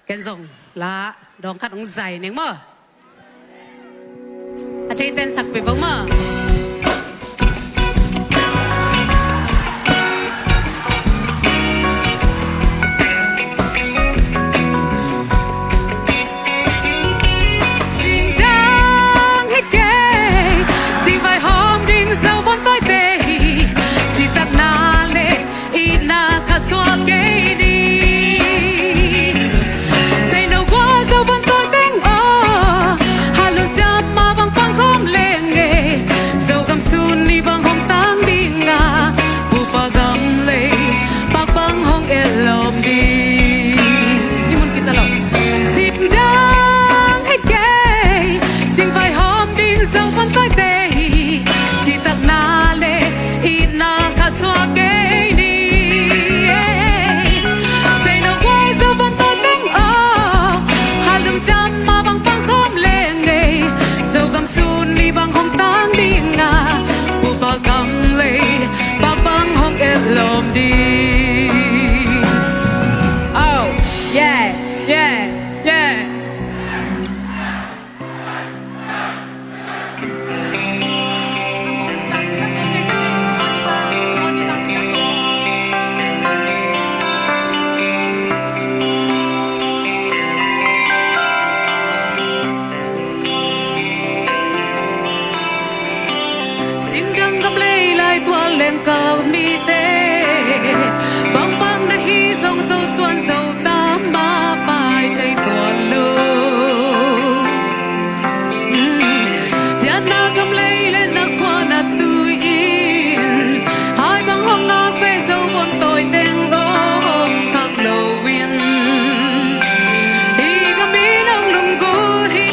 cái rồng lá đón khát ông dày nếu mà ở trên tên sặc về vắng mà cao mi tê băng băng đã hi dòng sâu xuân sâu tám ba bài chạy toàn lưu nhà na cầm lấy lên na qua na tươi in hai băng hoang ngạc về dấu vốn tôi tên ôm khang đầu viên đi cầm bí nông lùng cú thi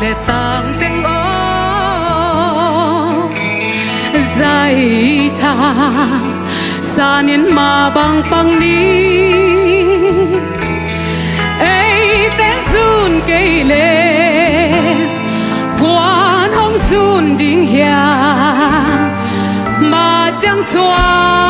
lệ tang tiếng ô dài cha sa niên mà băng băng đi ấy tên run cây lệ quan hong run đinh hià mà chẳng xóa